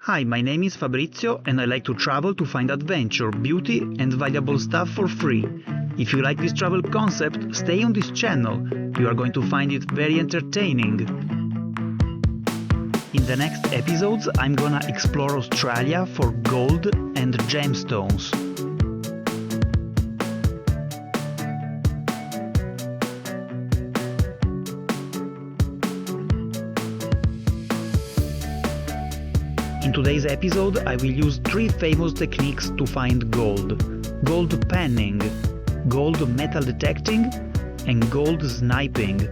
Hi, my name is Fabrizio and I like to travel to find adventure, beauty and valuable stuff for free. If you like this travel concept, stay on this channel. You are going to find it very entertaining. In the next episodes, I'm gonna explore Australia for gold and gemstones. In today's episode, I will use 3 famous techniques to find gold: gold panning, gold metal detecting, and gold sniping.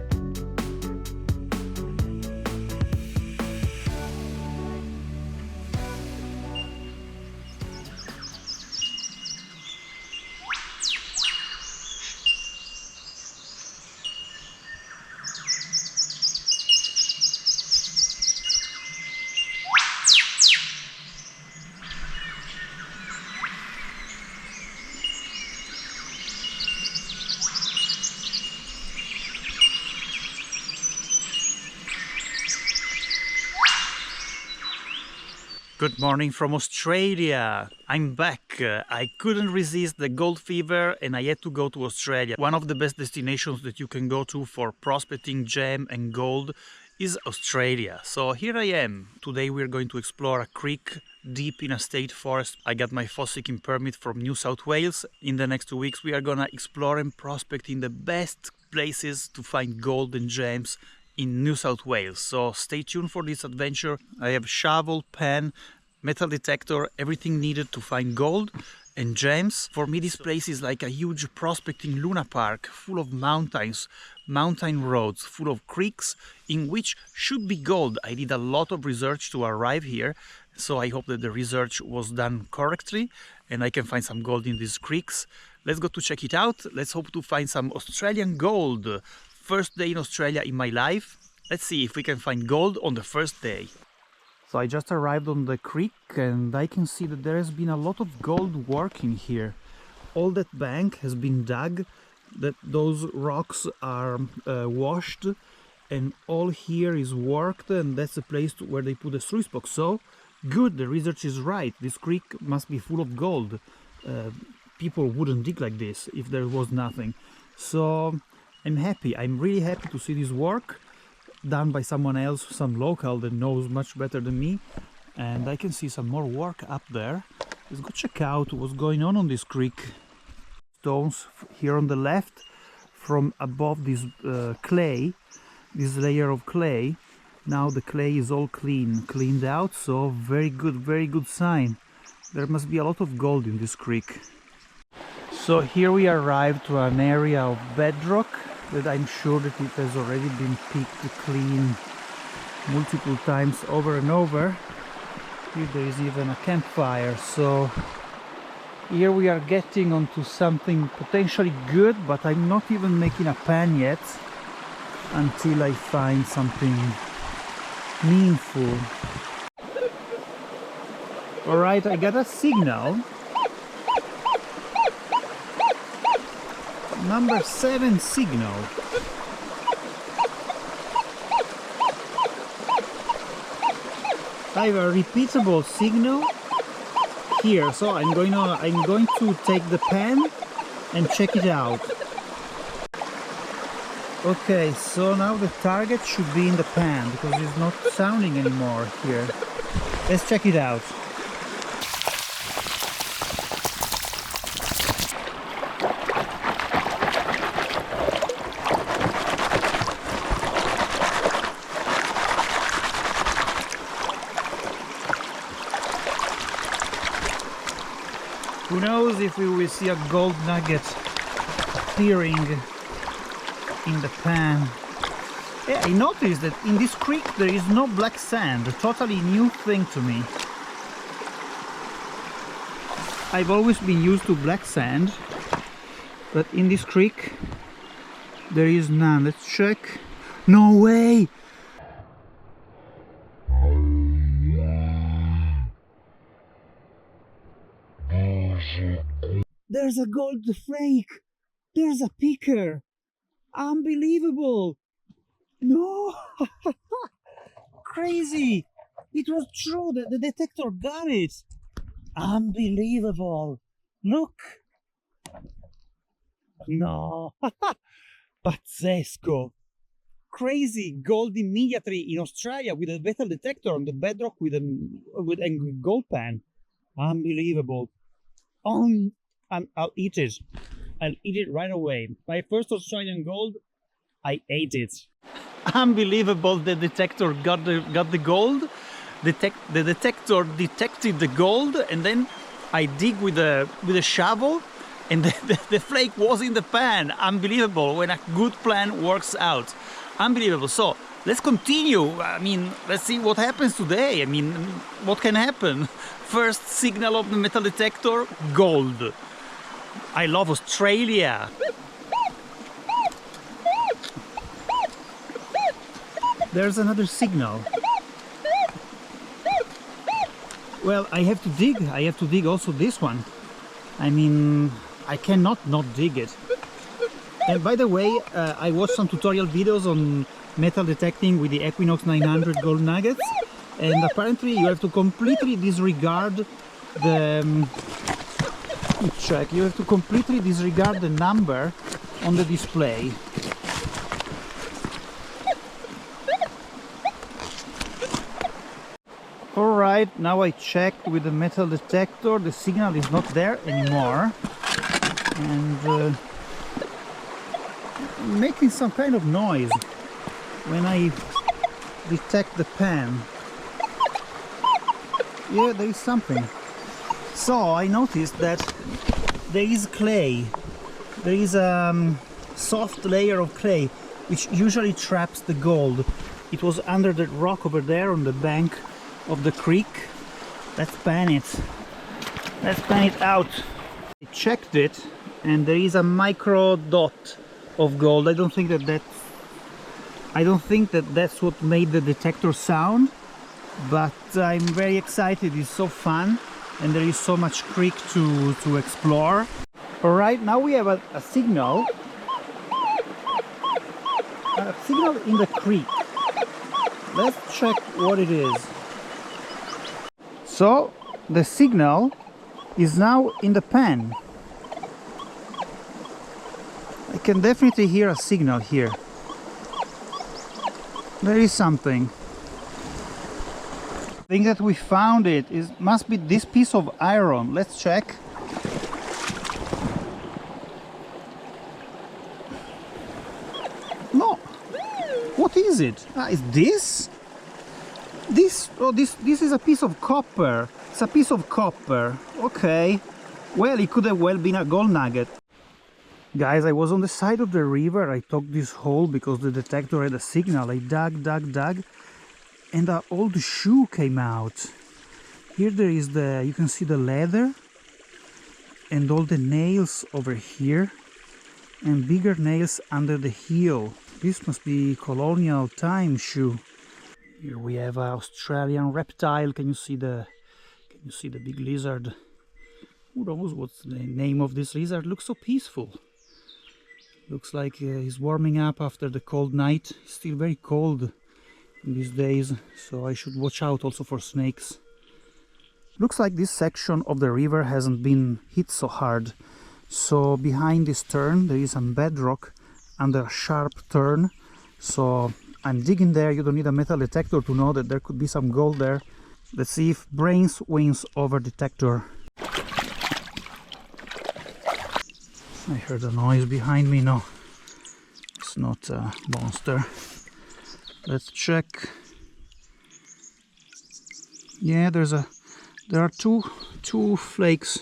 Good morning from Australia. I'm back. I couldn't resist the gold fever and I had to go to Australia. One of the best destinations that you can go to for prospecting gem and gold is Australia. So here I am. Today we're going to explore a creek deep in a state forest. I got my fossicking permit from New South Wales. In the next 2 weeks we are gonna explore and prospect in the best places to find gold and gems in New South Wales. So stay tuned for this adventure. I have shovel, pen, metal detector, everything needed to find gold and gems. For me, this place is like a huge prospecting Luna Park, full of mountains, mountain roads, full of creeks, in which should be gold. I did a lot of research to arrive here, so I hope that the research was done correctly and I can find some gold in these creeks. Let's go to check it out. Let's hope to find some Australian gold. First day in Australia in my life. Let's see if we can find gold on the first day. So I just arrived on the creek and I can see that there has been a lot of gold working here. All that bank has been dug, that those rocks are washed, and all here is worked, and that's the place where they put the sluice box. So good, the research is right. This creek must be full of gold. People wouldn't dig like this if there was nothing. So I'm happy. I'm really happy to see this work done by someone else, some local that knows much better than me. And I can see some more work up there. Let's go check out what's going on this creek. Stones here on the left, from above this clay, this layer of clay. Now the clay is all cleaned out, so very good sign. There must be a lot of gold in this creek. So here we arrived to an area of bedrock that I'm sure that it has already been picked clean multiple times over and over. Here there is even a campfire, so here we are getting onto something potentially good, but I'm not even making a pan yet until I find something meaningful. Alright, I got a signal. Number 7 signal. I have a repeatable signal here, so I'm going to take the pen and check it out. Okay, so now the target should be in the pan because it's not sounding anymore here. Let's check it out. Who knows if we will see a gold nugget appearing in the pan. Yeah, I noticed that in this creek there is no black sand, a totally new thing to me. I've always been used to black sand, but in this creek there is none. Let's check. No way! There's a gold flake! There's a picker! Unbelievable! No! Crazy! It was true, the detector got it. Unbelievable. Look. No. Pazzesco. Crazy gold immediately in Australia with a metal detector on the bedrock with a gold pan. Unbelievable. I'll eat it. I'll eat it right away. My first Australian gold, I ate it. Unbelievable! The detector got the gold. The detector detected the gold, and then I dig with a shovel, and the flake was in the pan. Unbelievable! When a good plan works out. Unbelievable. So let's continue. I mean, let's see what happens today. I mean, what can happen? First signal of the metal detector, gold. I love Australia. There's another signal. Well, I have to dig. I have to dig also this one. I mean, I cannot not dig it. And by the way, I watched some tutorial videos on metal detecting with the Equinox 900 gold nuggets, and apparently you have to completely disregard the check. You have to completely disregard the number on the display. Alright, now I checked with the metal detector, the signal is not there anymore, and making some kind of noise when I detect the pan. Yeah, there is something. So I noticed that there is clay. There is a soft layer of clay which usually traps the gold. It was under the rock over there on the bank of the creek. Let's pan it. Let's pan it out. I checked it and there is a micro dot of gold. I don't think that that's what made the detector sound, but I'm very excited. It's so fun and there is so much creek to explore. Alright, now we have a signal in the creek. Let's check what it is. So the signal is now in the pan. I can definitely hear a signal here. There is something. I think that we found it. It must be this piece of iron. Let's check. No. What is it? Is this? This is a piece of copper. It's a piece of copper. Okay. Well, it could have well been a gold nugget. Guys, I was on the side of the river. I took this hole because the detector had a signal. I dug, and an old shoe came out. Here there is you can see the leather and all the nails over here and bigger nails under the heel. This must be colonial time shoe. Here we have an Australian reptile. Can you see the big lizard? Who knows what's the name of this lizard? Looks so peaceful. Looks like he's warming up after the cold night. It's still very cold in these days, so I should watch out also for snakes. Looks like this section of the river hasn't been hit so hard. So behind this turn there is some bedrock under a sharp turn. So I'm digging there. You don't need a metal detector to know that there could be some gold there. Let's see if brains wins over detector. I heard a noise behind me. No, it's not a monster. Let's check. Yeah, there are two flakes,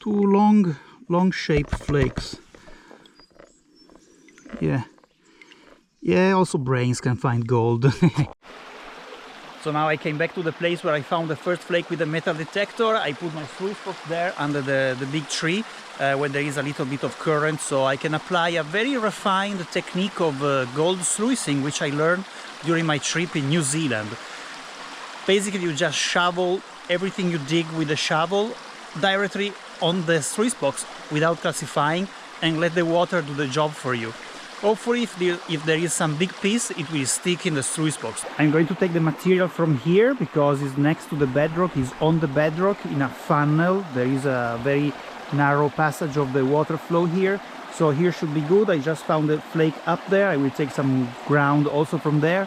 two long shaped flakes. Yeah, also brains can find gold. So now I came back to the place where I found the first flake with the metal detector. I put my sluice box there under the big tree where there is a little bit of current, so I can apply a very refined technique of gold sluicing, which I learned during my trip in New Zealand. Basically, you just shovel everything you dig with the shovel directly on the sluice box without calcifying and let the water do the job for you. Hopefully if there is some big piece, it will stick in the sluice box. I'm going to take the material from here because it's next to the bedrock, it's on the bedrock in a funnel. There is a very narrow passage of the water flow here. So here should be good. I just found a flake up there. I will take some ground also from there,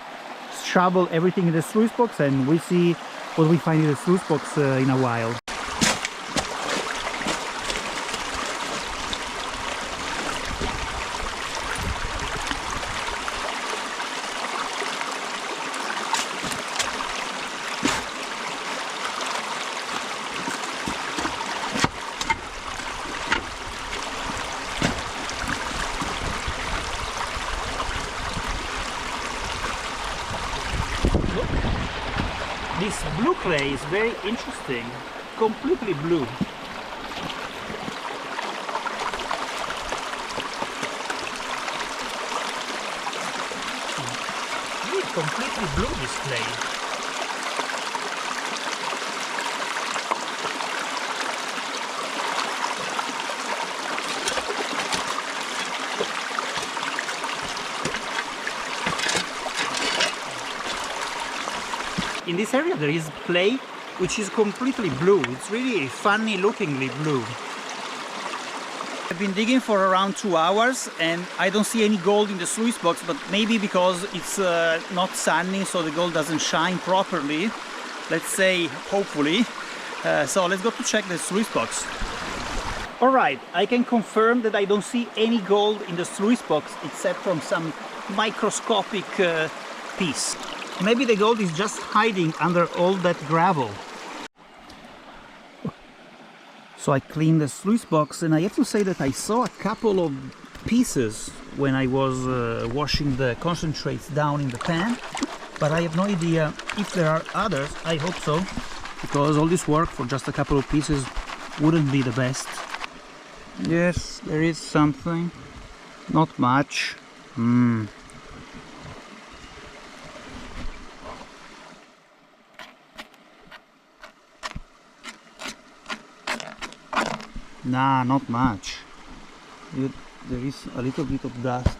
shovel everything in the sluice box, and we'll see what we find in the sluice box in a while. This blue clay is very interesting, completely blue. Really completely blue, this clay. In this area there is clay which is completely blue. It's really funny lookingly blue. I've been digging for around 2 hours and I don't see any gold in the sluice box, but maybe because it's not sunny, so the gold doesn't shine properly. Let's say, hopefully. So let's go to check the sluice box. Alright, I can confirm that I don't see any gold in the sluice box except from some microscopic piece. Maybe the gold is just hiding under all that gravel. So I cleaned the sluice box and I have to say that I saw a couple of pieces when I was washing the concentrates down in the pan, but I have no idea if there are others. I hope so, because all this work for just a couple of pieces wouldn't be the best. Yes, there is something. Not much. Nah, not much. There is a little bit of dust.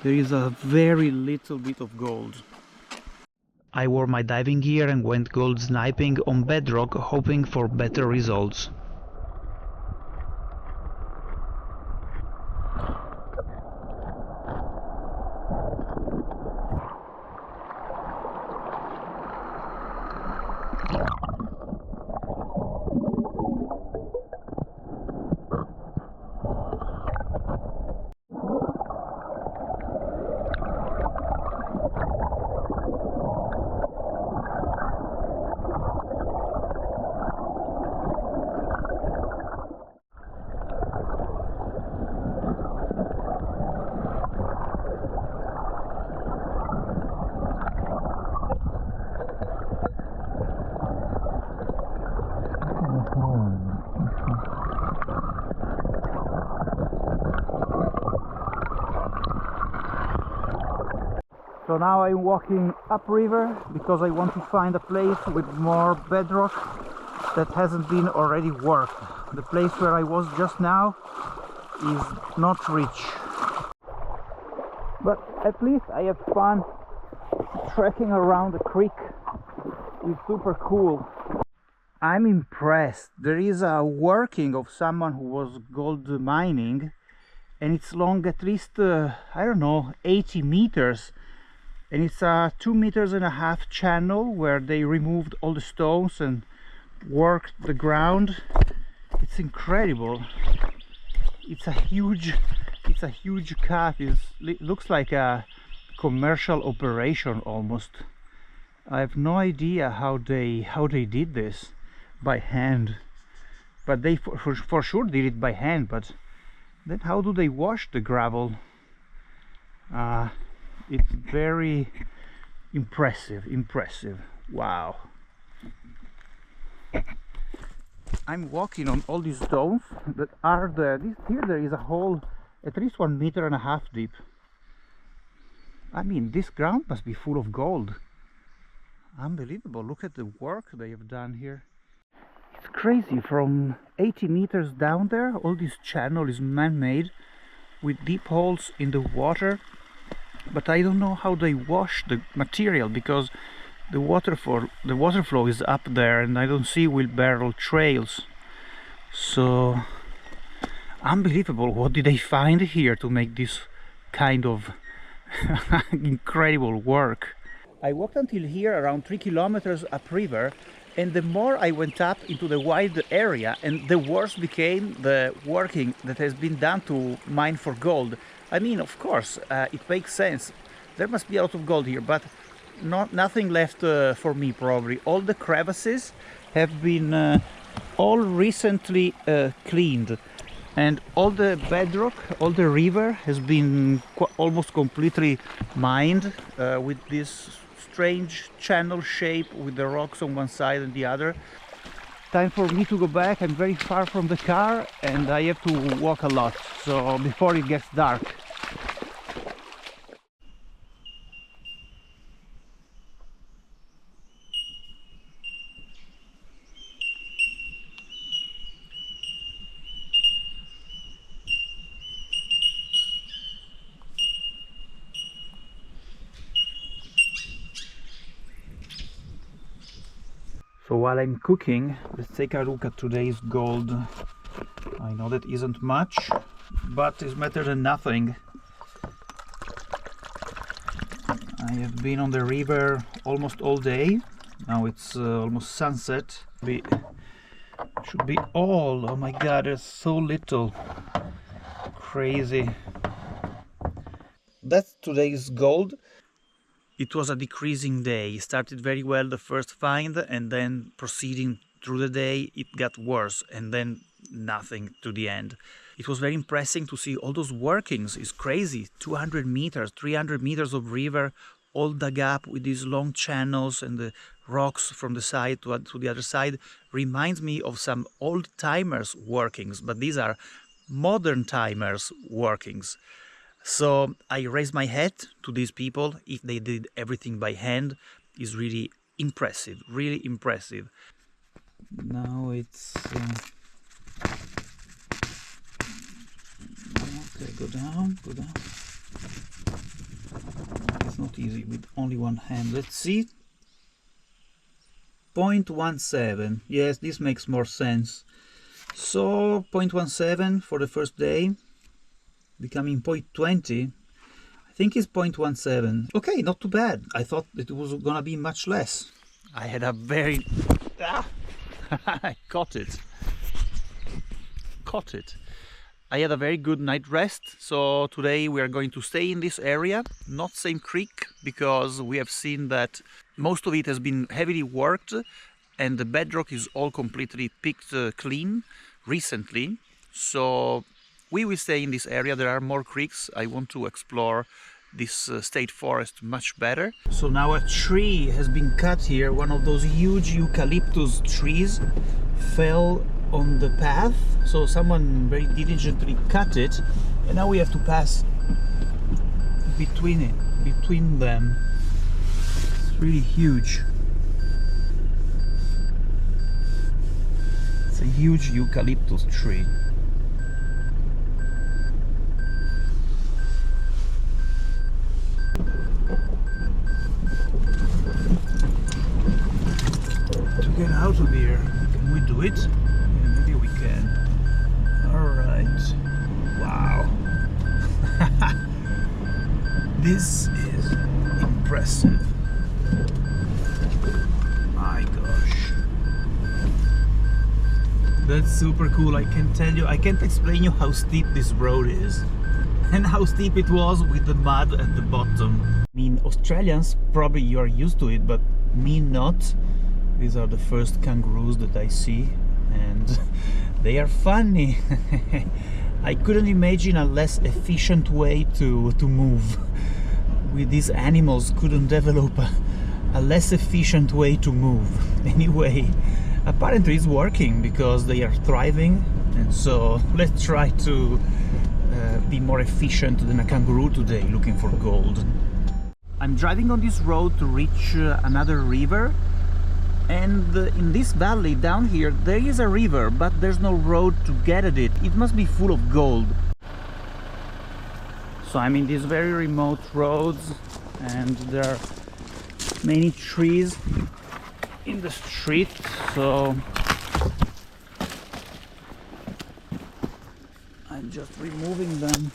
There is a very little bit of gold. I wore my diving gear and went gold sniping on bedrock, hoping for better results. So now I'm walking upriver because I want to find a place with more bedrock that hasn't been already worked. The place where I was just now is not rich. But at least I have fun trekking around the creek. It's super cool. I'm impressed. There is a working of someone who was gold mining, and it's long at least, I don't know, 80 meters. And it's a 2.5 meters channel where they removed all the stones and worked the ground. It's incredible. It's a huge cut. It looks like a commercial operation almost. I have no idea how they did this by hand, but they for sure did it by hand. But then how do they wash the gravel? It's very impressive. Wow. I'm walking on all these stones that are there. Here there is a hole at least 1.5 meters deep. I mean, this ground must be full of gold. Unbelievable. Look at the work they have done here. It's crazy. From 80 meters down there, all this channel is man-made, with deep holes in the water, but I don't know how they wash the material, because the water flow is up there and I don't see wheelbarrow trails. So unbelievable, what did they find here to make this kind of incredible work. I walked until here, around 3 kilometers upriver, and the more I went up into the wide area, and the worse became the working that has been done to mine for gold. I mean, of course, it makes sense. There must be a lot of gold here, but nothing left for me probably. All the crevices have been all recently cleaned, and all the bedrock, all the river has been almost completely mined with this strange channel shape with the rocks on one side and the other. Time for me to go back. I'm very far from the car and I have to walk a lot, so before it gets dark. So while I'm cooking, let's take a look at today's gold. I know that isn't much, but it's better than nothing. I have been on the river almost all day. Now it's almost sunset. Should be all. Oh my god, there's so little. Crazy. That's today's gold. It was a decreasing day. It started very well, the first find, and then proceeding through the day it got worse, and then nothing to the end. It was very impressive to see all those workings. It's crazy. 200 meters, 300 meters of river, all dug up with these long channels, and the rocks from the side to the other side. Reminds me of some old timers workings, but these are modern timers workings. So I raise my hat to these people. If they did everything by hand, is really impressive, really impressive. Now it's okay, go down. It's not easy with only one hand. Let's see. 0.17. Yes, this makes more sense. So 0.17 for the first day, becoming 0.20. I think it's 0.17. Okay, not too bad. I thought it was gonna be much less. I had a very I caught it. I had a very good night rest, so today we are going to stay in this area, not same creek, because we have seen that most of it has been heavily worked and the bedrock is all completely picked clean recently. So we will stay in this area. There are more creeks. I want to explore this state forest much better. So now a tree has been cut here. One of those huge eucalyptus trees fell on the path. So someone very diligently cut it, and now we have to pass between them. It's really huge. It's a huge eucalyptus tree. To get out of here, can we do it? Yeah, maybe we can. Alright. Wow. This is impressive. My gosh. That's super cool. I can tell you, I can't explain you how steep this road is. And how steep it was with the mud at the bottom. I mean, Australians, probably you are used to it, but me not. These are the first kangaroos that I see, and they are funny. I couldn't imagine a less efficient way to move. With these animals, couldn't develop a less efficient way to move. Anyway, apparently it's working because they are thriving, and so let's try to be more efficient than a kangaroo today looking for gold. I'm driving on this road to reach another river, and in this valley down here there is a river, but there's no road to get at it. It must be full of gold. So I'm in these very remote roads and there are many trees in the street, so I'm just removing them.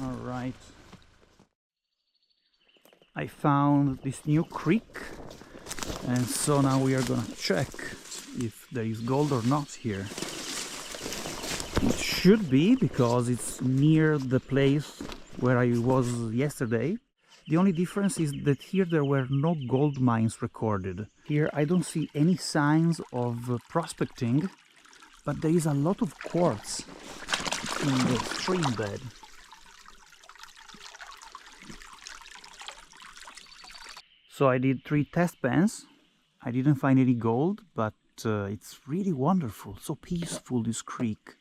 All right. I found this new creek, and so now we are gonna check if there is gold or not here. It should be, because it's near the place where I was yesterday. The only difference is that here there were no gold mines recorded. Here I don't see any signs of prospecting, but there is a lot of quartz in the stream bed. So I did 3 test pans. I didn't find any gold, but it's really wonderful, so peaceful, this creek.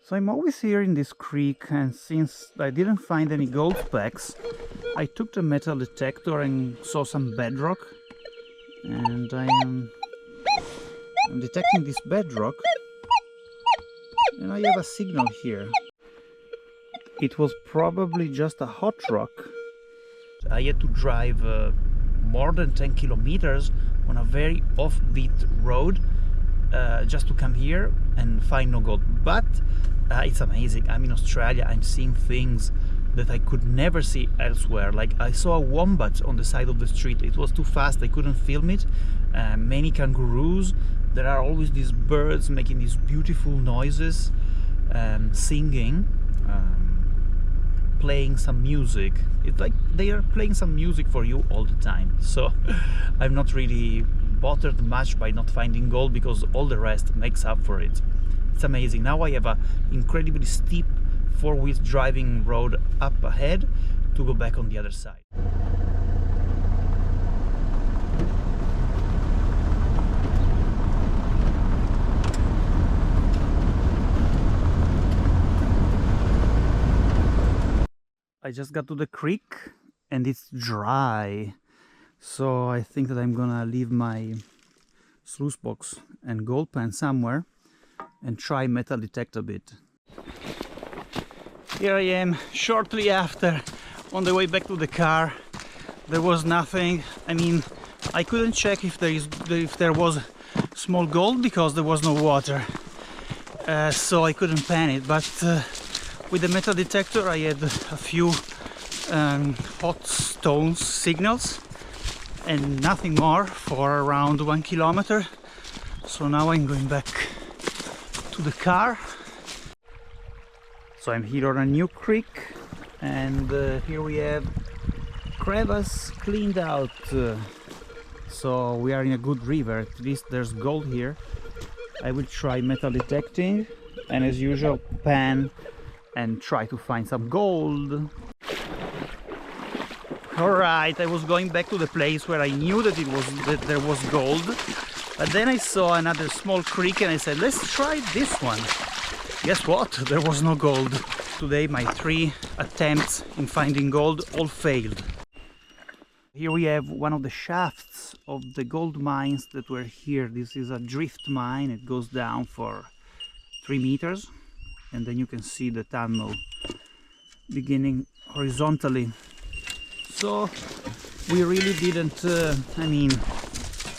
So I'm always here in this creek, and since I didn't find any gold specks, I took the metal detector and saw some bedrock, and I'm detecting this bedrock, and I have a signal here. It was probably just a hot rock. I had to drive more than 10 kilometers on a very offbeat road just to come here and find no gold. But it's amazing. I'm in Australia. I'm seeing things that I could never see elsewhere. Like I saw a wombat on the side of the street. It was too fast, I couldn't film it. Many kangaroos. There are always these birds making these beautiful noises, singing, playing some music. It's like they are playing some music for you all the time. So I'm not really bothered much by not finding gold, because all the rest makes up for it. It's amazing. Now I have a incredibly steep 4-wheel driving road up ahead to go back on the other side. I just got to the creek and it's dry, so I think that I'm gonna leave my sluice box and gold pan somewhere and try metal detect a bit. Here I am shortly after, on the way back to the car. There was nothing. I mean, I couldn't check if there was small gold because there was no water, so I couldn't pan it, but with the metal detector I had a few hot stones signals and nothing more for around 1 kilometer. So now I'm going back to the car. So I'm here on a new creek, and here we have crevasse cleaned out. So we are in a good river. At least there's gold here. I will try metal detecting and, as usual, pan and try to find some gold. Alright, I was going back to the place where I knew that there was gold, but then I saw another small creek and I said, let's try this one. Guess what? There was no gold. Today my 3 attempts in finding gold all failed. Here we have one of the shafts of the gold mines that were here. This is a drift mine. It goes down for 3 meters. And then you can see the tunnel beginning horizontally. So we really didn't,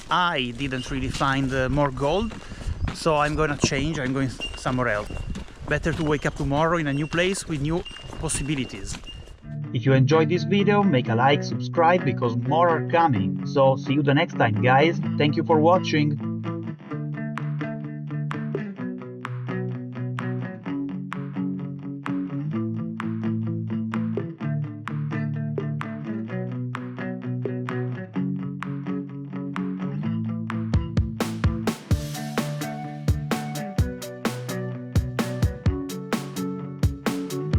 I didn't really find more gold, so I'm gonna change. I'm going somewhere else. Better to wake up tomorrow in a new place with new possibilities. If you enjoyed this video, make a like, subscribe, because more are coming. So see you the next time, guys. Thank you for watching.